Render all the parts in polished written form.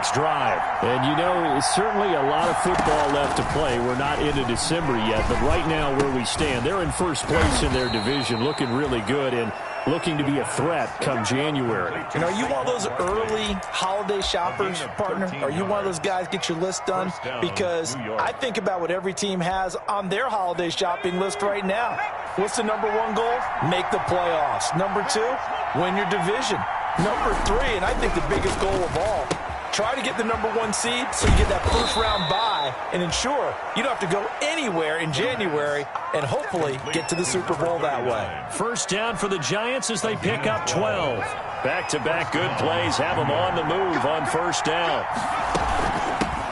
next drive. And, you know, certainly a lot of football left to play. We're not into December yet, but right now where we stand, they're in first place in their division, looking really good and looking to be a threat come January. And are you one of those early holiday shoppers, partner? Are you one of those guys get your list done? Because I think about what every team has on their holiday shopping list right now. What's the number one goal? Make the playoffs. Number two, win your division. Number three, and I think the biggest goal of all, try to get the number one seed so you get that first round bye and ensure you don't have to go anywhere in January and hopefully get to the Super Bowl that way. First down for the Giants as they pick up 12. Back-to-back good plays have them on the move on first down.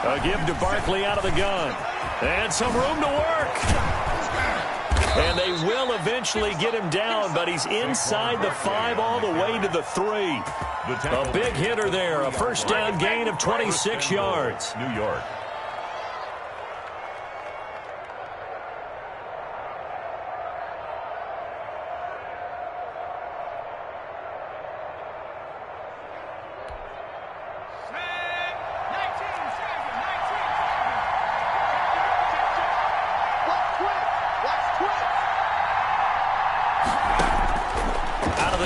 A give to Barkley out of the gun. And some room to work. And they will eventually get him down, but he's inside the 5 all the way to the 3. A big hitter there, a first down gain of 26 yards. New York.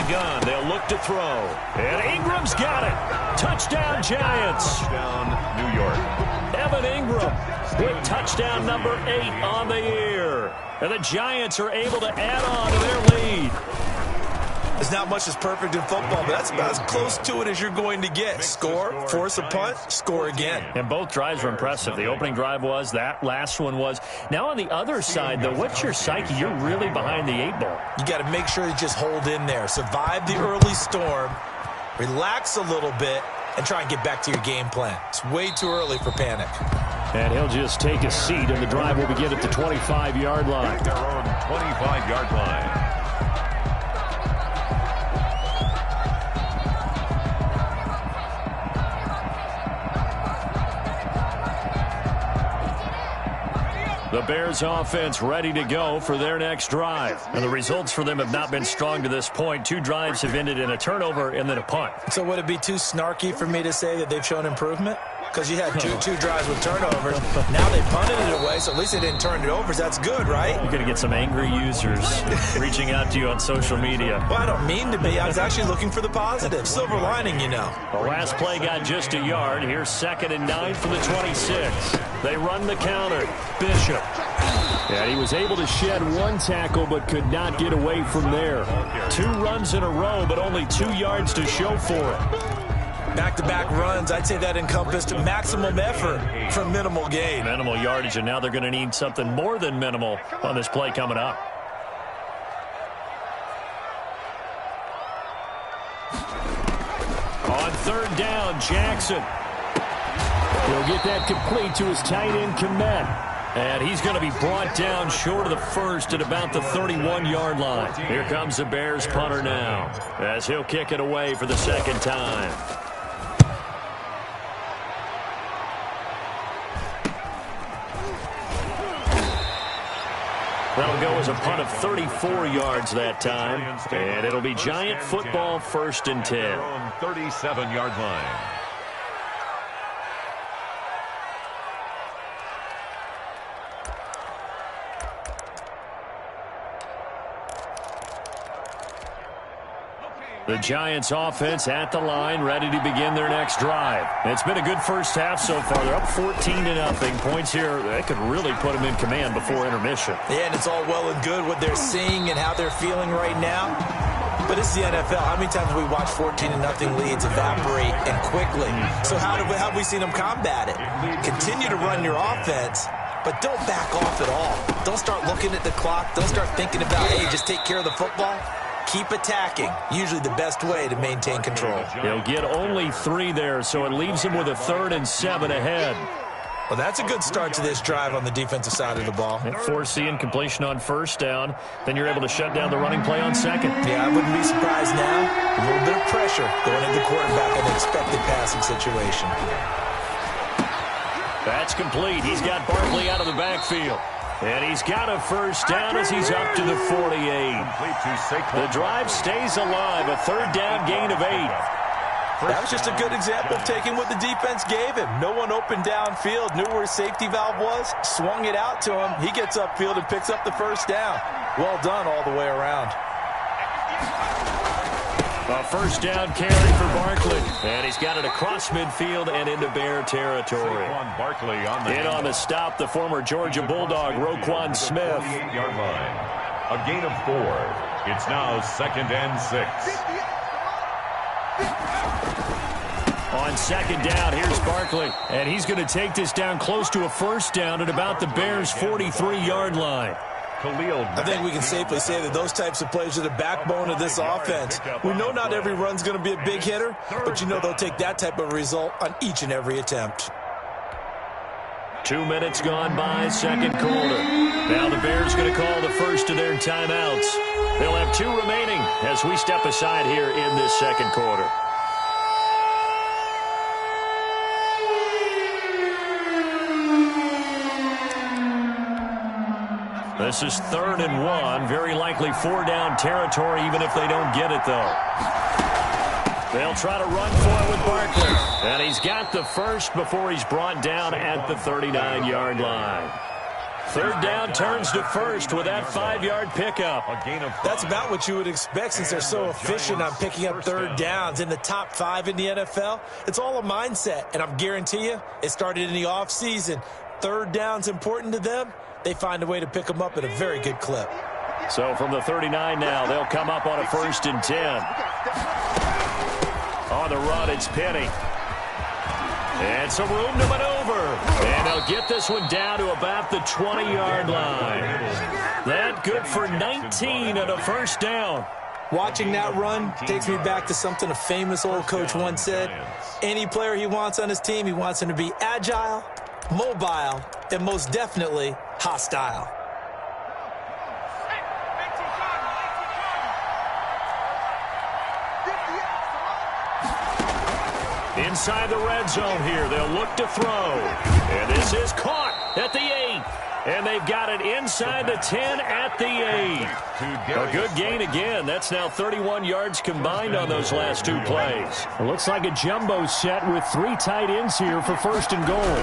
Gun. They'll look to throw. And Ingram's got it. Touchdown, Giants. Touchdown, New York. Evan Ingram with touchdown number 8 on the year. And the Giants are able to add on to their lead. There's not much that's perfect in football, but that's about as close to it as you're going to get. Score, force a punt, score again. And both drives were impressive. The opening drive was, that last one was. Now on the other side, though, what's your psyche? You're really behind the 8 ball. You got to make sure you just hold in there. Survive the early storm, relax a little bit, and try and get back to your game plan. It's way too early for panic. And he'll just take a seat, and the drive will begin at the 25-yard line. Their own 25-yard line. The Bears offense ready to go for their next drive. And the results for them have not been strong to this point. 2 drives have ended in a turnover and then a punt. So would it be too snarky for me to say that they've shown improvement? Because you had two drives with turnovers. Now they punted it away, so at least they didn't turn it over. That's good, right? You're going to get some angry users reaching out to you on social media. Well, I don't mean to be. I was actually looking for the positive. Silver lining, you know. The last play got just a yard. Here's 2nd and 9 for the 26. They run the counter. Bishop. Yeah, he was able to shed 1 tackle but could not get away from there. 2 runs in a row, but only 2 yards to show for it. Back-to-back runs, I'd say that encompassed maximum effort for minimal gain. Minimal yardage, and now they're going to need something more than minimal on this play coming up. On 3rd down, Jackson. He'll get that complete to his tight end, Komet. And he's going to be brought down short of the first at about the 31-yard line. Here comes the Bears punter now as he'll kick it away for the 2nd time. That'll go as a punt of 34 yards that time. And it'll be Giant football 1st and 10. 37-yard line. The Giants offense at the line, ready to begin their next drive. It's been a good first half so far. They're up 14-0. Points here, they could really put them in command before intermission. Yeah, and it's all well and good what they're seeing and how they're feeling right now. But it's the NFL. How many times have we watched 14-0 leads evaporate and quickly? So how have we seen them combat it? Continue to run your offense, but don't back off at all. Don't start looking at the clock. Don't start thinking about, hey, just take care of the football. Keep attacking. Usually the best way to maintain control. He'll get only 3 there, so it leaves him with a 3rd and 7 ahead. Well, that's a good start to this drive on the defensive side of the ball. And force the incompletion on 1st down. Then you're able to shut down the running play on 2nd. Yeah, I wouldn't be surprised now. A little bit of pressure going into the quarterback in an expected passing situation. That's complete. He's got Barkley out of the backfield. And he's got a first down as he's up to the 48. The drive stays alive. A 3rd down gain of 8. That was just a good example of taking what the defense gave him. No one open downfield, knew where his safety valve was, swung it out to him. He gets upfield and picks up the first down. Well done all the way around. A first down carry for Barkley. And he's got it across midfield and into Bear territory. Barkley on the in on the stop, the former Georgia Bulldog, Roquan Smith. 48-yard line. A gain of 4. It's now 2nd and 6. On second down, here's Barkley. And he's going to take this down close to a first down at about the Bears' 43-yard line. I think we can safely say that those types of plays are the backbone of this offense. We know not every run's going to be a big hitter, but you know they'll take that type of result on each and every attempt. 2 minutes gone by, second quarter. Now the Bears going to call the first of their timeouts. They'll have 2 remaining as we step aside here in this second quarter. This is 3rd and 1. Very likely 4-down territory, even if they don't get it, though. They'll try to run for it with Barkley. And he's got the first before he's brought down at the 39-yard line. 3rd down turns to first with that 5-yard pickup. That's about what you would expect since they're so efficient on picking up 3rd downs. In the top 5 in the NFL, it's all a mindset. And I'm guarantee you, it started in the offseason. 3rd down's important to them. They find a way to pick them up at a very good clip. So from the 39 now, they'll come up on a 1st and 10. On the run, it's Penny. And some room to maneuver. And they'll get this one down to about the 20-yard line. That good for 19 and a first down. Watching that run takes me back to something a famous old coach once said. Any player he wants on his team, he wants him to be agile, mobile, and most definitely hostile. Inside the red zone here, they'll look to throw. And this is caught at the 8. And they've got it inside the 10 at the 8. A good gain again. That's now 31 yards combined on those last 2 plays. It looks like a jumbo set with 3 tight ends here for 1st and goal.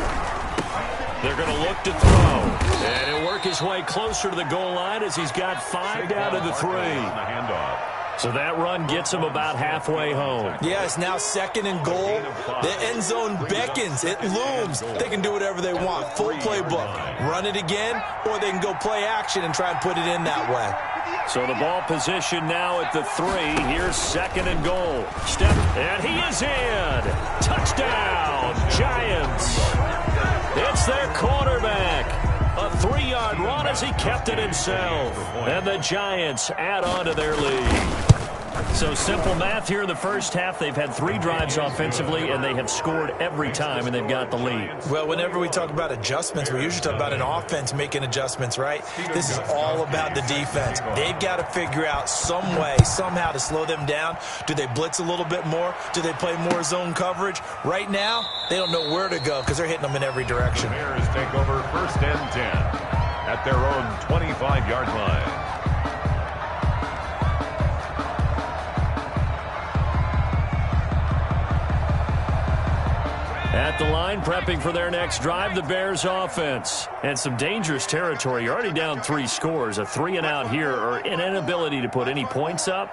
They're going to look to throw. And he'll work his way closer to the goal line as he's got 5 down to the 3. So that run gets him about halfway home. Yeah, it's now 2nd and goal. The end zone beckons. It looms. They can do whatever they want. Full playbook. Run it again, or they can go play action and try and put it in that way. So the ball position now at the 3. Here's 2nd and goal. Step, and he is in. Touchdown, Giants. It's their quarterback. A 3-yard run as he kept it himself. And the Giants add on to their lead. So simple math here in the first half. They've had 3 drives offensively, and they have scored every time, and they've got the lead. Well, whenever we talk about adjustments, we usually talk about an offense making adjustments, right? This is all about the defense. They've got to figure out some way, somehow to slow them down. Do they blitz a little bit more? Do they play more zone coverage? Right now, they don't know where to go because they're hitting them in every direction. The Bears take over 1st and 10 at their own 25-yard line. At the line, prepping for their next drive, the Bears offense. And some dangerous territory. You're already down 3 scores. A 3-and-out here, or an inability to put any points up.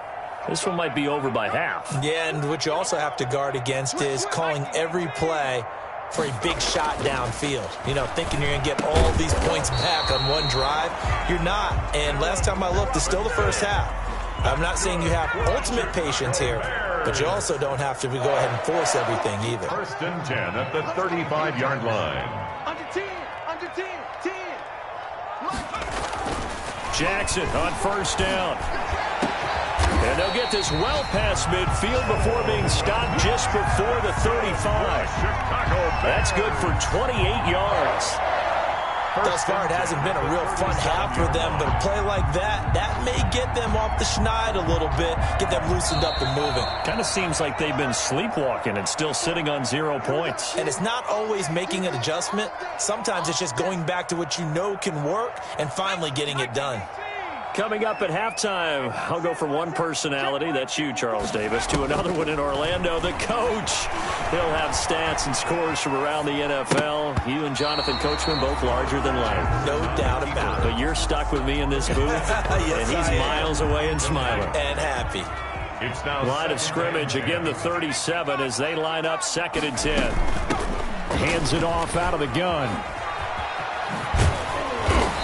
This one might be over by half. Yeah, and what you also have to guard against is calling every play for a big shot downfield. You know, thinking you're going to get all these points back on one drive. You're not. And last time I looked, it's still the first half. I'm not saying you have ultimate patience here, but you also don't have to go ahead and force everything either. 1st and 10 at the 35-yard line. Under 10, under 10, 10. Jackson on 1st down. And they'll get this well past midfield before being stopped just before the 35. That's good for 28 yards. Thus far, it hasn't been a real fun half for them, but a play like that may get them off the schneid a little bit, get them loosened up and moving. Kind of seems like they've been sleepwalking and still sitting on 0 points. And it's not always making an adjustment. Sometimes it's just going back to what you know can work and finally getting it done. Coming up at halftime, I'll go from one personality, that's you, Charles Davis, to another one in Orlando, the coach. He'll have stats and scores from around the NFL. You and Jonathan Coachman both larger than life. No doubt about it. But you're stuck with me in this booth, yes, and he's miles away and smiling. And happy. It's now Line of scrimmage, again the 37 as they line up 2nd and 10. Hands it off out of the gun.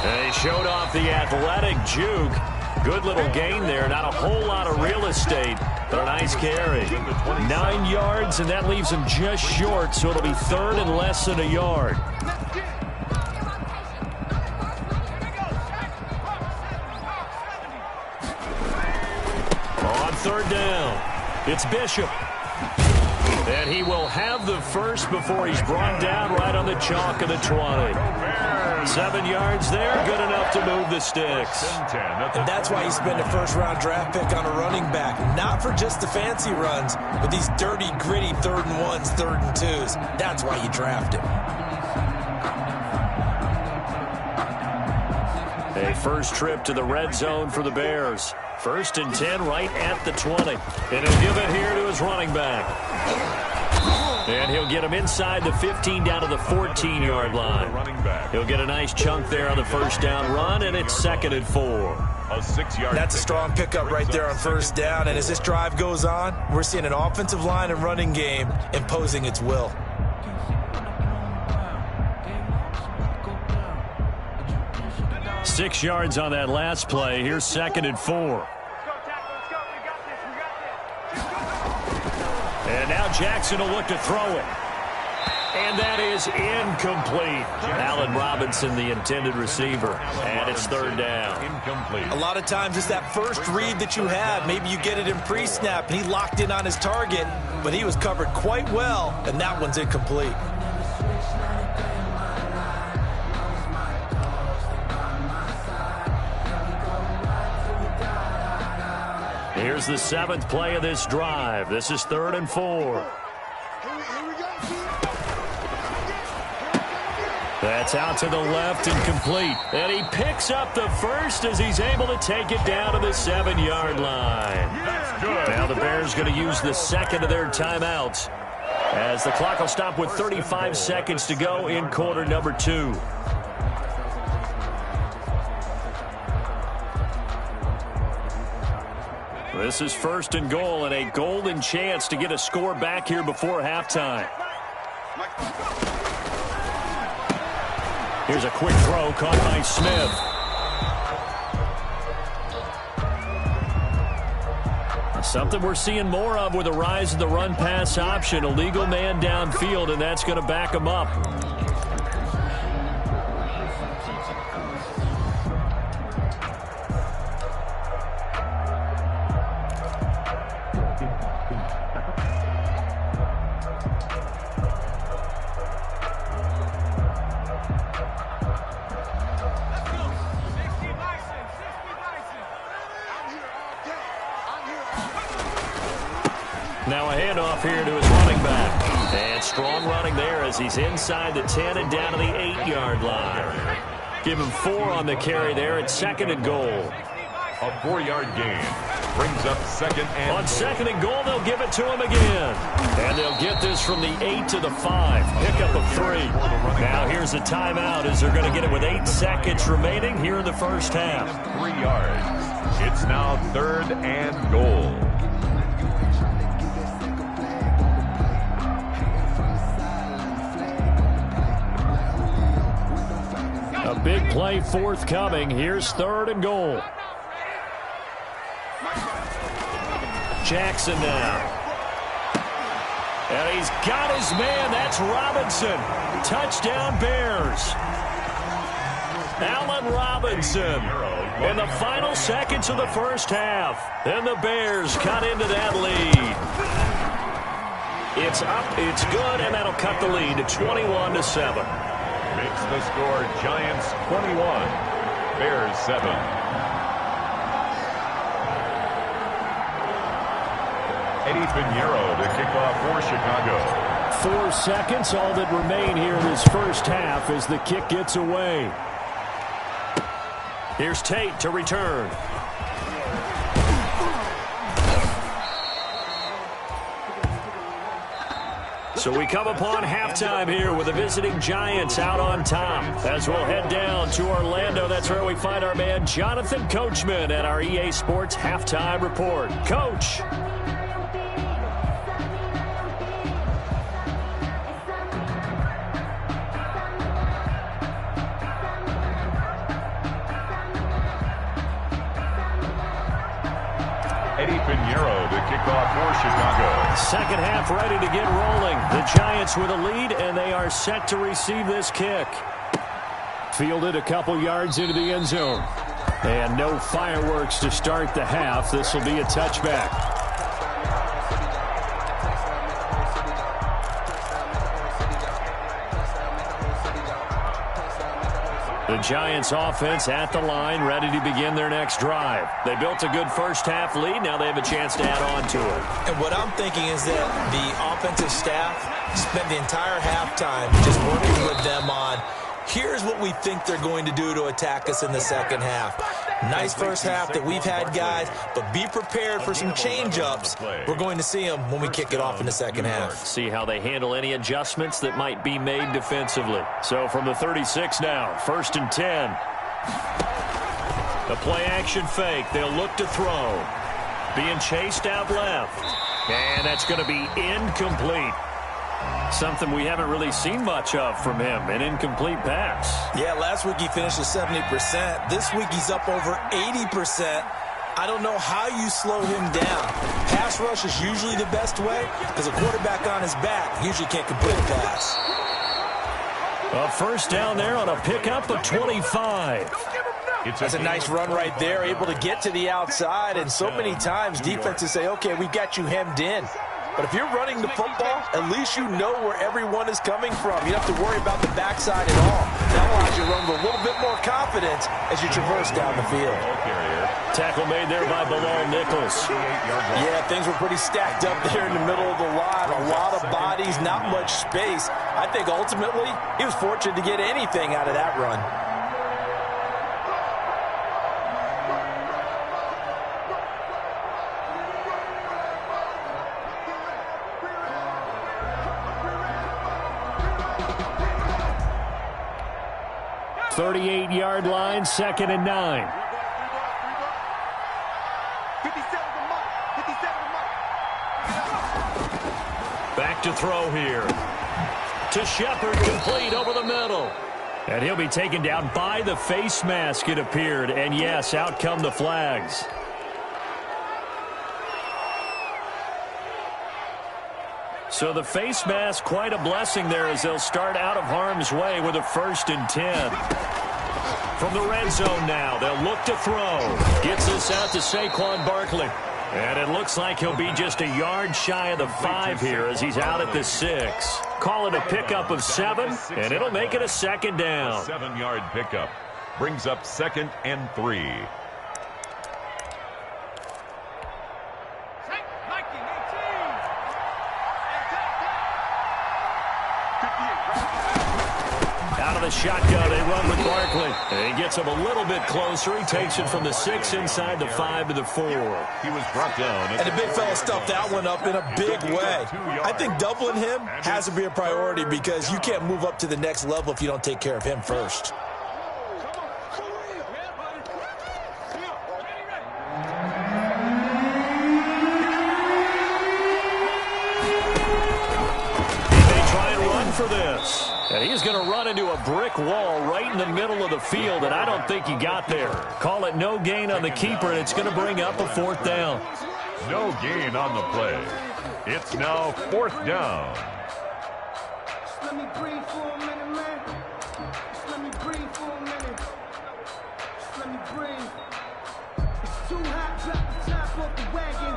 And he showed off the athletic juke. Good little gain there. Not a whole lot of real estate, but a nice carry. 9 yards, and that leaves him just short, so it'll be 3rd and less than a yard. On 3rd down, it's Bishop. And he will have the first before he's brought down right on the chalk of the 20. 7 yards there, good enough to move the sticks. And that's why you spend a first-round draft pick on a running back. Not for just the fancy runs, but these dirty, gritty 3rd and 1s, 3rd and 2s. That's why you draft him. A first trip to the red zone for the Bears. 1st and 10 right at the 20. And he'll give it here to his running back. And he'll get him inside the 15 down to the 14-yard line. He'll get a nice chunk there on the first down run, and it's 2nd and 4. That's a strong pickup right there on 1st down. And as this drive goes on, we're seeing an offensive line and running game imposing its will. Six yards on that last play. Here's 2nd and 4. And now Jackson will look to throw it. And that is incomplete. Allen Robinson, the intended receiver. And it's 3rd down. Incomplete. A lot of times it's that first read that you have. Maybe you get it in pre-snap, and he locked in on his target, but he was covered quite well, and that one's incomplete. Here's the 7th play of this drive. This is 3rd and 4. That's out to the left and complete. And he picks up the first as he's able to take it down to the 7-yard line. Now the Bears going to use the 2nd of their timeouts as the clock will stop with 35 seconds to go in quarter number 2. This is 1st and goal and a golden chance to get a score back here before halftime. Here's a quick throw caught by Smith. Something we're seeing more of with the rise of the run-pass option. A legal man downfield, and that's going to back him up. Now a handoff here to his running back. And strong running there as he's inside the 10 and down to the 8-yard line. Give him 4 on the carry there at 2nd and goal. A 4-yard gain brings up 2nd and On 2nd and goal, they'll give it to him again. And they'll get this from the 8 to the 5. Pickup of 3. Now here's a timeout as they're going to get it with 8 seconds remaining here in the first half. 3 yards. It's now 3rd and goal. A big play forthcoming. Here's 3rd and goal. Jackson now. And he's got his man. That's Robinson. Touchdown Bears. Allen Robinson in the final seconds of the first half. And the Bears cut into that lead. It's up, it's good, and that'll cut the lead to 21-7. Makes the score Giants 21, Bears 7. Eddie Pinheiro to kick off for Chicago. 4 seconds, all that remain here in this first half as the kick gets away. Here's Tate to return. So we come upon halftime here with the visiting Giants out on top. As we'll head down to Orlando, that's where we find our man Jonathan Coachman at our EA Sports Halftime Report. Coach. For Chicago. Second half ready to get rolling. The Giants with a lead, and they are set to receive this kick. Fielded a couple yards into the end zone. And no fireworks to start the half. This will be a touchback. The Giants offense at the line, ready to begin their next drive. They built a good first-half lead. Now they have a chance to add on to it. And what I'm thinking is that the offensive staff spent the entire halftime just working with them on, here's what we think they're going to do to attack us in the second half. Nice first half that we've had, guys, but be prepared for some change-ups. We're going to see them when we kick it off in the second half. See how they handle any adjustments that might be made defensively. So from the 36 now, 1st and 10. The play-action fake. They'll look to throw. Being chased out left. And that's going to be incomplete. Something we haven't really seen much of from him, an incomplete pass. Yeah, last week he finished at 70%. This week he's up over 80%. I don't know how you slow him down. Pass rush is usually the best way because a quarterback on his back usually can't complete a pass. A first down there on a pickup of 25. That's a nice run right there, able to get to the outside, and so many times defenses say, okay, we got you hemmed in. But if you're running the football, at least you know where everyone is coming from. You don't have to worry about the backside at all. That allows you to run with a little bit more confidence as you traverse down the field. Tackle made there by Bilal Nichols. Yeah, things were pretty stacked up there in the middle of the line. A lot of bodies, not much space. I think ultimately he was fortunate to get anything out of that run. .38-yard line, 2nd and 9. 57 Back to throw here. To Shepard, complete over the middle. And he'll be taken down by the face mask, it appeared. And yes, out come the flags. So the face mask, quite a blessing there as they'll start out of harm's way with a 1st and 10. From the red zone now, they'll look to throw. Gets this out to Saquon Barkley. And it looks like he'll be just a yard shy of the 5 here as he's out at the 6. Call it a pickup of 7, and it'll make it a 2nd down. 7-yard pickup brings up 2nd and 3. Out of the shotgun, they run with Barkley. And he gets him a little bit closer. He takes it from the 6 inside the 5 to the 4. He was brought down. And the big fella stuffed that one up in a big way. I think doubling him has to be a priority because you can't move up to the next level if you don't take care of him first. For this. And he's going to run into a brick wall right in the middle of the field, and I don't think he got there. Call it no gain on the keeper, and it's going to bring up a 4th down. No gain on the play. It's now 4th down. Just let me breathe for a minute, man. Just let me breathe for a minute. Just let me breathe. It's too hot, drop the top off the wagon.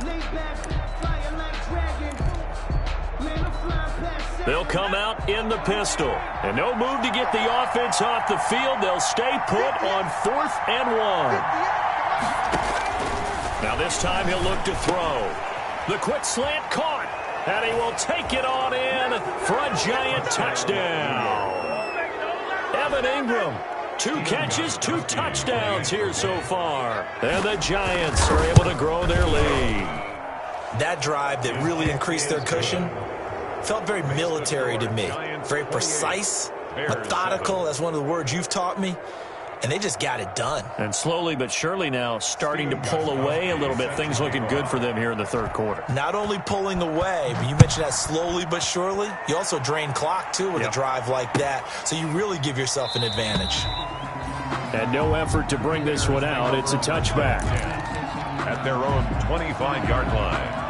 Lay back, fire like dragon. Man, I'm flying past. They'll come out in the pistol. And no move to get the offense off the field. They'll stay put on 4th and 1. Now this time he'll look to throw. The quick slant caught. And he will take it on in for a Giant touchdown. Evan Ingram 2 catches, 2 touchdowns here so far. And the Giants are able to grow their lead. That drive that really increased their cushion felt very military to me. Very precise, methodical. That's one of the words you've taught me. And they just got it done. And slowly but surely now starting to pull away a little bit. Things looking good for them here in the third quarter. Not only pulling away, but you mentioned that slowly but surely. You also drain clock, too, with a drive like that. So you really give yourself an advantage. And no effort to bring this one out. It's a touchback. At their own 25-yard line.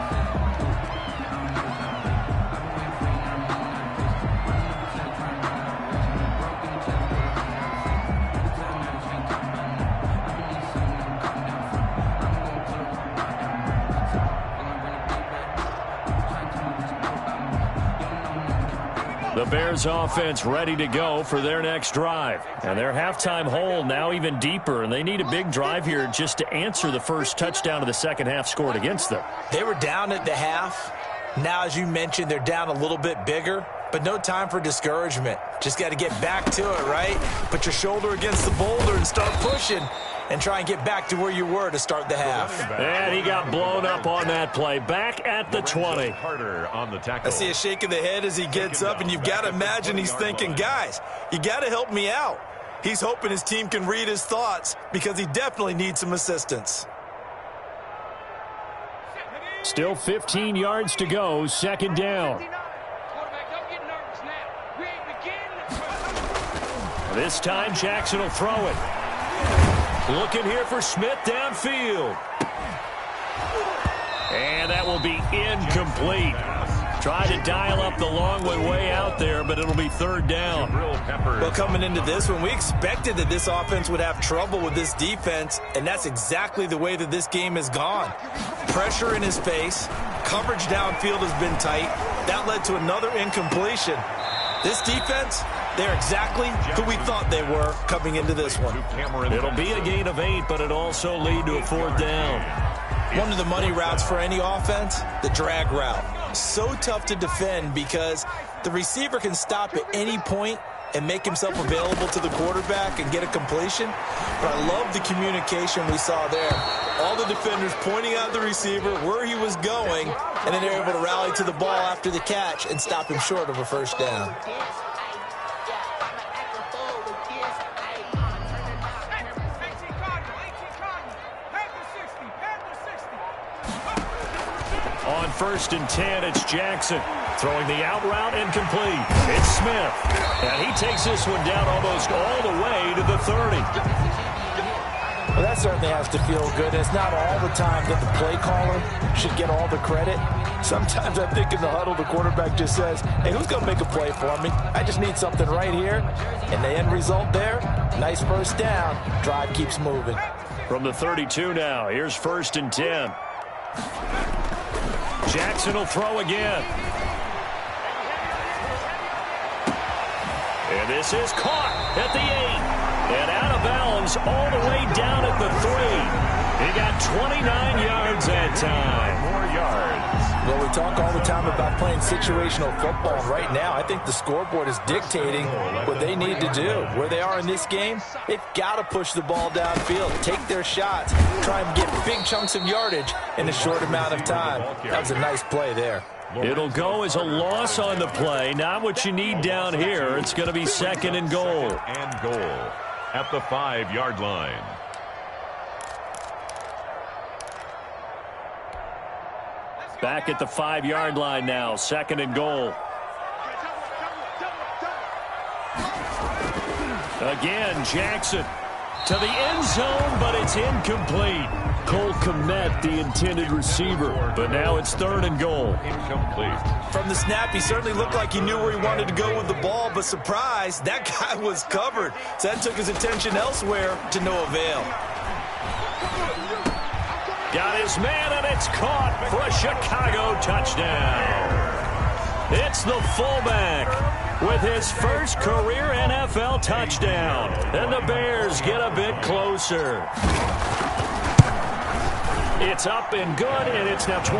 The Bears offense ready to go for their next drive. And their halftime hole now even deeper, and they need a big drive here just to answer the first touchdown of the second half scored against them. They were down at the half. Now, as you mentioned, they're down a little bit bigger, but no time for discouragement. Just got to get back to it, right? Put your shoulder against the boulder and start pushing and try and get back to where you were to start the half. And he got blown up on that play. Back at the 20. I see a shake of the head as he gets up, and you've got to imagine he's thinking, guys, you got to help me out. He's hoping his team can read his thoughts because he definitely needs some assistance. Still 15 yards to go, second down. This time Jackson will throw it. Looking here for Smith downfield. And that will be incomplete. Tried to dial up the long way out there, but it'll be third down. Well, coming into this one, we expected that this offense would have trouble with this defense, and that's exactly the way that this game has gone. Pressure in his face. Coverage downfield has been tight. That led to another incompletion. This defense, they're exactly who we thought they were coming into this one. It'll be a gain of 8, but it'll also lead to a fourth down. One of the money routes for any offense, the drag route. So tough to defend because the receiver can stop at any point and make himself available to the quarterback and get a completion. But I love the communication we saw there. All the defenders pointing out the receiver, where he was going, and then they're able to rally to the ball after the catch and stop him short of a first down. On 1st and 10, it's Jackson. Throwing the out route incomplete. It's Smith. And he takes this one down almost all the way to the 30. Well, that certainly has to feel good. It's not all the time that the play caller should get all the credit. Sometimes I think in the huddle, the quarterback just says, hey, who's going to make a play for me? I just need something right here. And the end result there, nice first down. Drive keeps moving. From the 32 now, here's 1st and 10. Jackson will throw again. And this is caught at the 8. And out of bounds all the way down at the 3. He got 29 yards that time. More yards. Well, we talk all the time about playing situational football. And right now, I think the scoreboard is dictating what they need to do. Where they are in this game, they've got to push the ball downfield, take their shots, try and get big chunks of yardage in a short amount of time. That was a nice play there. It'll go as a loss on the play. Not what you need down here. It's going to be 2nd and goal. And goal at the 5-yard line. Back at the 5-yard line now. 2nd and goal. Again, Jackson to the end zone, but it's incomplete. Cole Kmet, the intended receiver, but now it's 3rd and goal. Incomplete. From the snap, he certainly looked like he knew where he wanted to go with the ball, but surprise, that guy was covered. So that took his attention elsewhere to no avail. Got his man, and it's caught for a Chicago touchdown. It's the fullback with his first career NFL touchdown. And the Bears get a bit closer. It's up and good, and it's now 28-14.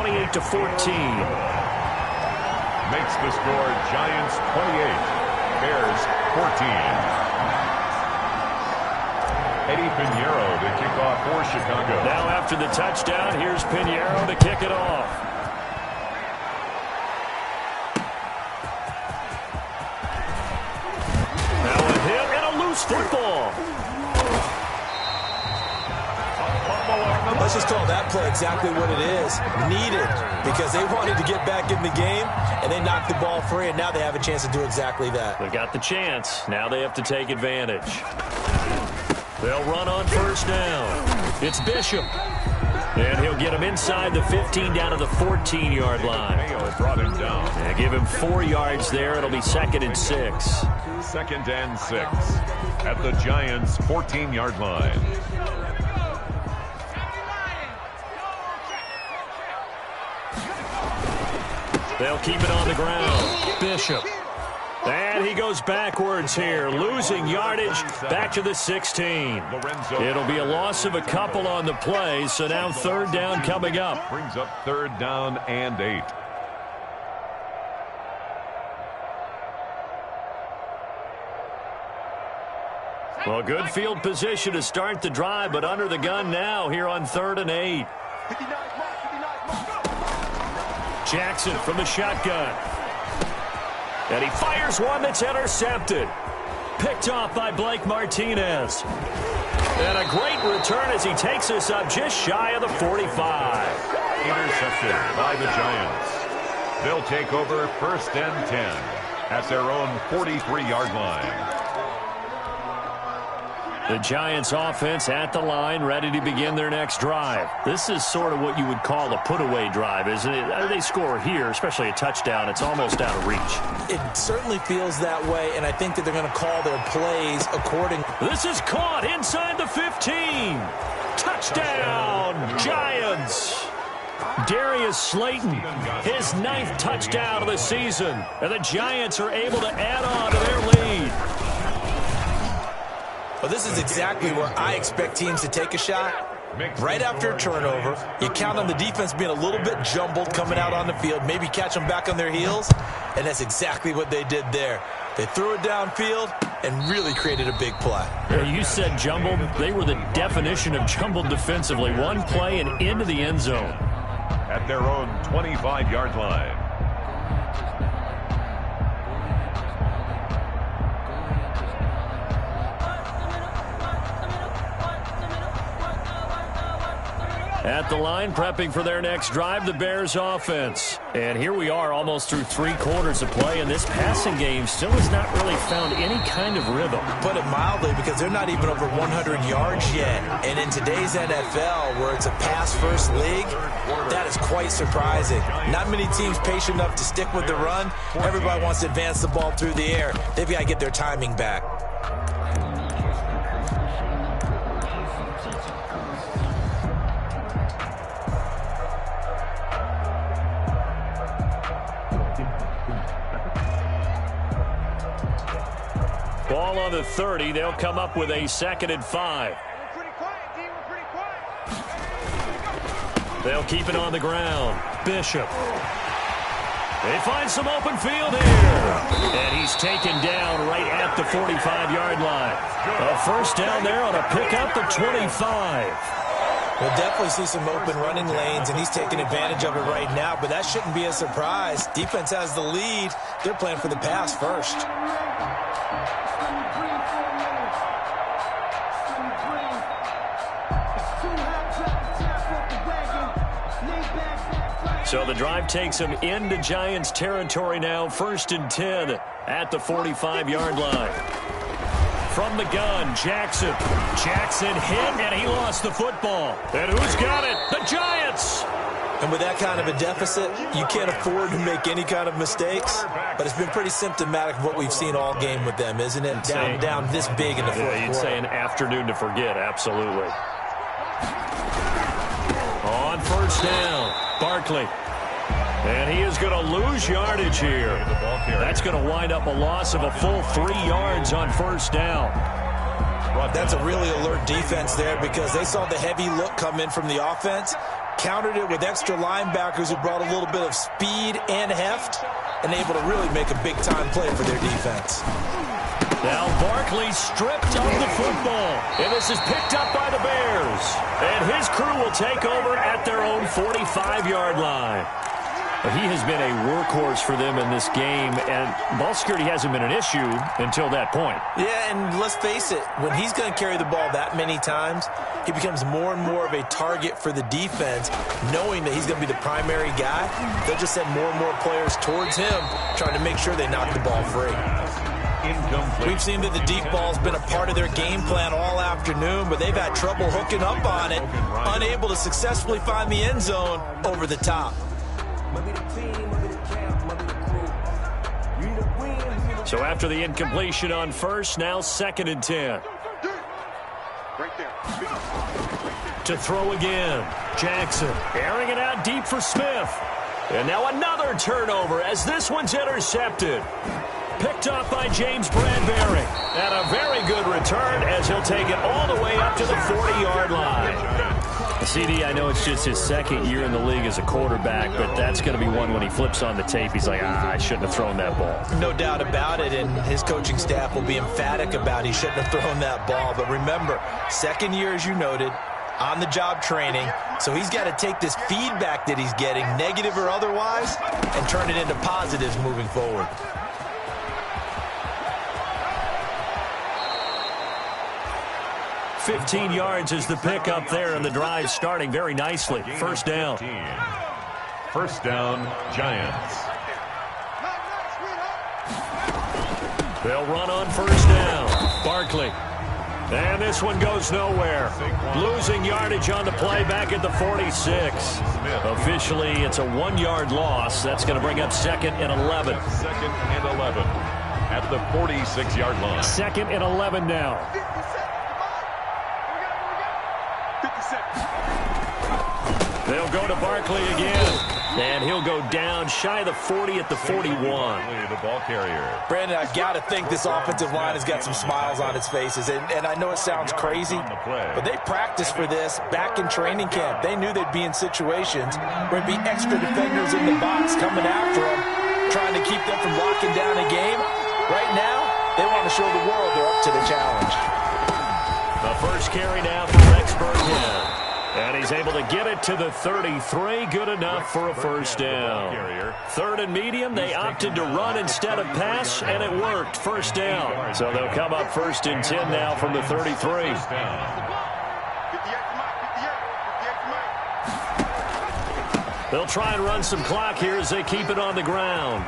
Makes the score Giants 28, Bears 14. Eddie Pinheiro to kick off for Chicago. Now after the touchdown, here's Pinheiro to kick it off. Now a hit and a loose football. Let's just call that play exactly what it is. Needed, because they wanted to get back in the game, and they knocked the ball free, and now they have a chance to do exactly that. They've got the chance. Now they have to take advantage. They'll run on first down. It's Bishop. And he'll get him inside the 15 down to the 14-yard line. Mayo brought him down. And give him 4 yards there. It'll be 2nd and 6. 2nd and 6 at the Giants' 14-yard line. They'll keep it on the ground. Bishop. And he goes backwards here, losing yardage back to the 16. It'll be a loss of a couple on the play, so now 3rd down coming up. Brings up 3rd down and 8. Well, good field position to start the drive, but under the gun now here on 3rd and 8. Jackson from the shotgun. And he fires one that's intercepted. Picked off by Blake Martinez. And a great return as he takes us up just shy of the 45. Intercepted by the Giants. They'll take over 1st and 10 at their own 43-yard line. The Giants offense at the line, ready to begin their next drive. This is sort of what you would call a put-away drive, isn't it? They score here, especially a touchdown. It's almost out of reach. It certainly feels that way, and I think that they're going to call their plays according. This is caught inside the 15. Touchdown, Giants. Darius Slayton, his 9th touchdown of the season. And the Giants are able to add on to their lead. Well, this is exactly where I expect teams to take a shot. Right after a turnover, you count on the defense being a little bit jumbled coming out on the field, maybe catch them back on their heels, and that's exactly what they did there. They threw it downfield and really created a big play. You said jumbled. They were the definition of jumbled defensively. One play and into the end zone. At their own 25-yard line. At the line, prepping for their next drive, the Bears offense. And here we are almost through 3 quarters of play, and this passing game still has not really found any kind of rhythm. Put it mildly, because they're not even over 100 yards yet. And in today's NFL, where it's a pass-first league, that is quite surprising. Not many teams patient enough to stick with the run. Everybody wants to advance the ball through the air. They've got to get their timing back. Ball on the 30. They'll come up with a 2nd and 5. They'll keep it on the ground. Bishop. They find some open field here. And he's taken down right at the 45-yard line. A 1st down there on a pickup of 25. We'll definitely see some open running lanes, and he's taking advantage of it right now, but that shouldn't be a surprise. Defense has the lead. They're playing for the pass first. So the drive takes him into Giants territory now. 1st and 10 at the 45-yard line. From the gun, Jackson. Jackson hit, and he lost the football. And who's got it? The Giants! And with that kind of a deficit, you can't afford to make any kind of mistakes. But it's been pretty symptomatic of what we've seen all game with them, isn't it? Down this big in the fourth quarter. You'd say an afternoon to forget, absolutely. On 1st down, Barkley. And he is going to lose yardage here. That's going to wind up a loss of a full 3 yards on 1st down. That's a really alert defense there, because they saw the heavy look come in from the offense, countered it with extra linebackers who brought a little bit of speed and heft, and able to really make a big-time play for their defense. Now Barkley stripped of the football. And this is picked up by the Bears. And his crew will take over at their own 45-yard line. He has been a workhorse for them in this game, and ball security hasn't been an issue until that point. Yeah, and let's face it, when he's going to carry the ball that many times, he becomes more and more of a target for the defense, knowing that he's going to be the primary guy. They'll just send more and more players towards him, trying to make sure they knock the ball free. We've seen that the deep ball's been a part of their game plan all afternoon, but they've had trouble hooking up on it, unable to successfully find the end zone over the top. So after the incompletion on first, now 2nd and 10. To throw again. Jackson airing it out deep for Smith. And now another turnover as this one's intercepted. Picked up by James Bradbury. And a very good return as he'll take it all the way up to the 40-yard line. CD, I know it's just his 2nd year in the league as a quarterback, but that's going to be one when he flips on the tape. He's like, I shouldn't have thrown that ball. No doubt about it, and his coaching staff will be emphatic about he shouldn't have thrown that ball. But remember, 2nd year, as you noted, on-the-job training, so he's got to take this feedback that he's getting, negative or otherwise, and turn it into positives moving forward. $15 yards is the pickup there, and the drive starting very nicely. First down. First down, Giants. They'll run on first down. Barkley. And this one goes nowhere. Losing yardage on the play back at the 46. Officially, it's a 1-yard loss. That's going to bring up 2nd and 11. 2nd and 11 at the 46-yard line. 2nd and 11 now. They'll go to Barkley again. And he'll go down shy of the 40 at the 41. The ball carrier. Brandon, I've got to think this offensive line has got some smiles on its faces. And I know it sounds crazy, but they practiced for this back in training camp. They knew they'd be in situations where there'd be extra defenders in the box coming after them, trying to keep them from locking down a game. Right now, they want to show the world they're up to the challenge. The first carry now for Rex Burkhead. And he's able to get it to the 33. Good enough for a first down. 3rd and medium. They opted to run instead of pass, and it worked. First down. So they'll come up 1st and 10 now from the 33. They'll try and run some clock here as they keep it on the ground.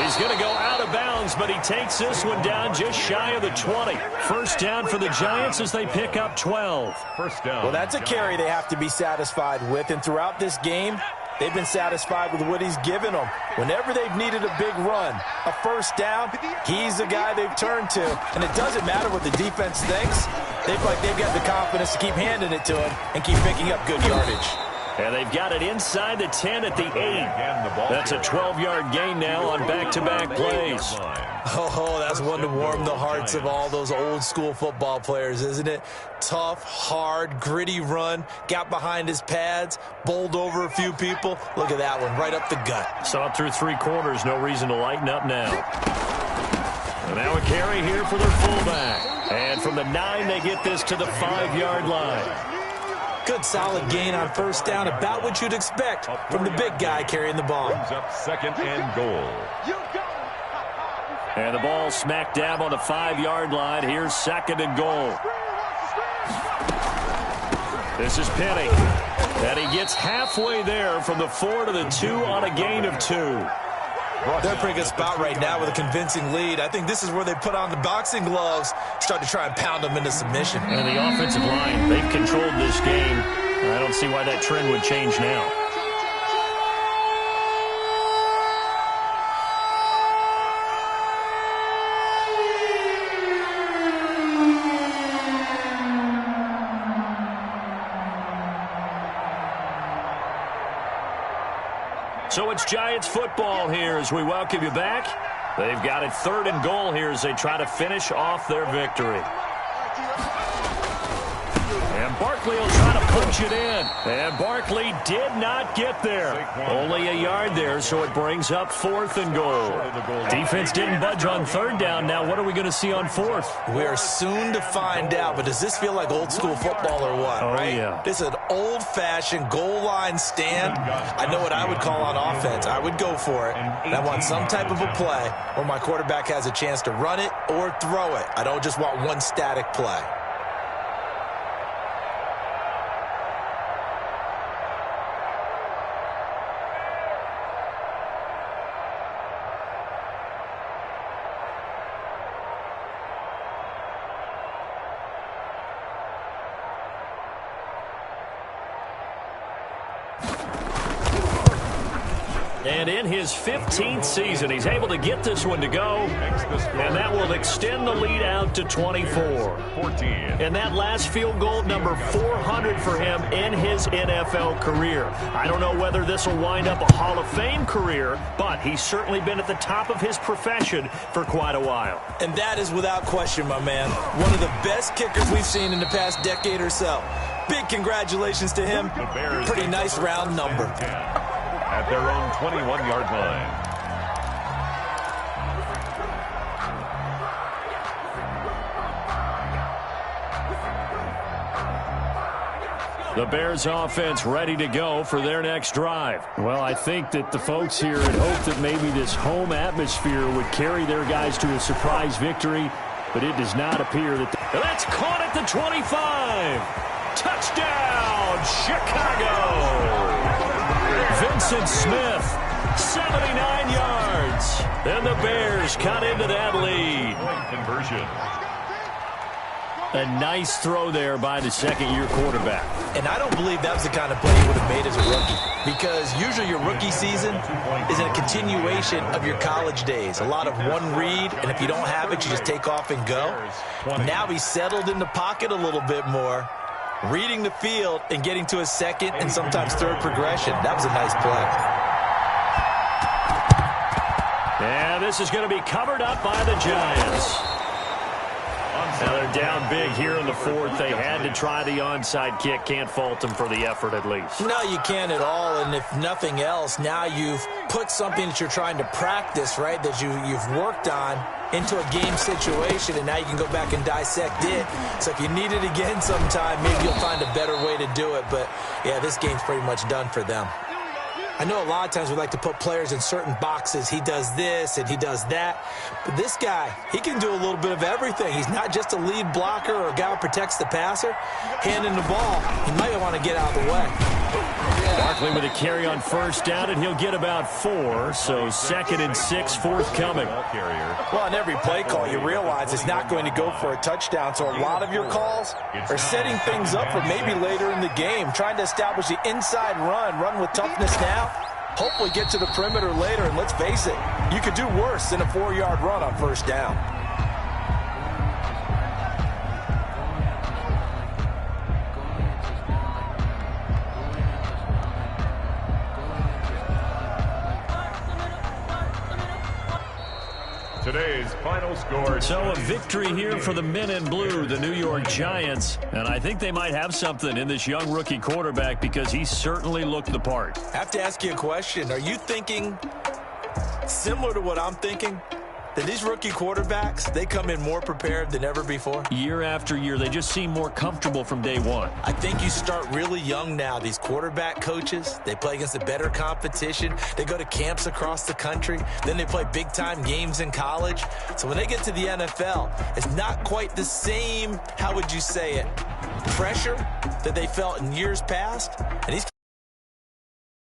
He's going to go out of bounds, but he takes this one down just shy of the 20. First down for the Giants as they pick up 12. First down. Well, that's a carry they have to be satisfied with, and throughout this game, they've been satisfied with what he's given them. Whenever they've needed a big run, a first down, he's the guy they've turned to. And it doesn't matter what the defense thinks. They feel like they've got the confidence to keep handing it to him and keep picking up good yardage. And they've got it inside the 10 at the 8. That's a 12-yard gain now on back-to-back plays. Oh, that's one to warm the hearts of all those old-school football players, isn't it? Tough, hard, gritty run, got behind his pads, bowled over a few people. Look at that one, right up the gut. Saw it through 3 quarters, no reason to lighten up now. And now a carry here for their fullback. And from the 9, they get this to the 5-yard line. Good solid gain on first down, about what you'd expect from the big guy carrying the ball. Brings up 2nd and goal. And the ball smack dab on the 5-yard line. Here's 2nd and goal. This is Penny. And he gets halfway there from the 4 to the 2 on a gain of 2. They're a pretty good spot right now with a convincing lead. I think this is where they put on the boxing gloves, start to try and pound them into submission. And the offensive line, they've controlled this game. I don't see why that trend would change now. So it's Giants football here as we welcome you back. They've got it 3rd and goal here as they try to finish off their victory. And And Barkley will try to punch it in. And Barkley did not get there. Only a yard there, so it brings up 4th and goal. Defense didn't budge on 3rd down. Now what are we going to see on 4th? We are soon to find out, but does this feel like old school football or what, right? Yeah. This is an old-fashioned goal line stand. I know what I would call on offense. I would go for it. And I want some type of a play where my quarterback has a chance to run it or throw it. I don't just want one static play. And in his 15th season, he's able to get this one to go, and that will extend the lead out to 24. And that last field goal, number 400 for him in his NFL career. I don't know whether this will wind up a Hall of Fame career, but he's certainly been at the top of his profession for quite a while. And that is without question, my man. One of the best kickers we've seen in the past decade or so. Big congratulations to him. Pretty nice round number. At their own 21-yard line. The Bears offense ready to go for their next drive. Well, I think that the folks here had hoped that maybe this home atmosphere would carry their guys to a surprise victory, but it does not appear that. That's caught at the 25. Touchdown, Chicago. Vincent Smith, 79 yards. And the Bears cut into that lead. Conversion. A nice throw there by the second-year quarterback. And I don't believe that was the kind of play he would have made as a rookie, because usually your rookie season is a continuation of your college days. A lot of one read, and if you don't have it, you just take off and go. Now he's settled in the pocket a little bit more, reading the field and getting to a second and sometimes third progression. That was a nice play. And this is going to be covered up by the Giants. Now they're down big here in the 4th. They had to try the onside kick. Can't fault them for the effort at least. No, you can't at all. And if nothing else, now you've put something that you're trying to practice, right, that you've worked on into a game situation, and now you can go back and dissect it. So if you need it again sometime, maybe you'll find a better way to do it. But, yeah, this game's pretty much done for them. I know a lot of times we like to put players in certain boxes. He does this and he does that. But this guy, he can do a little bit of everything. He's not just a lead blocker or a guy who protects the passer. Handing the ball, he might want to get out of the way. Barkley with a carry on 1st down, and he'll get about 4. So 2nd and 6 forthcoming. Well, on every play call, you realize it's not going to go for a touchdown. So a lot of your calls are setting things up for maybe later in the game, trying to establish the inside run with toughness now. Hopefully get to the perimeter later, and let's face it, you could do worse than a 4-yard run on 1st down. Today's final score. So a victory here for the men in blue, the New York Giants. And I think they might have something in this young rookie quarterback, because he certainly looked the part. I have to ask you a question. Are you thinking similar to what I'm thinking? That these rookie quarterbacks, they come in more prepared than ever before? Year after year, they just seem more comfortable from day one. I think you start really young now. These quarterback coaches, they play against the better competition. They go to camps across the country. Then they play big-time games in college. So when they get to the NFL, it's not quite the same, how would you say it, pressure that they felt in years past. And these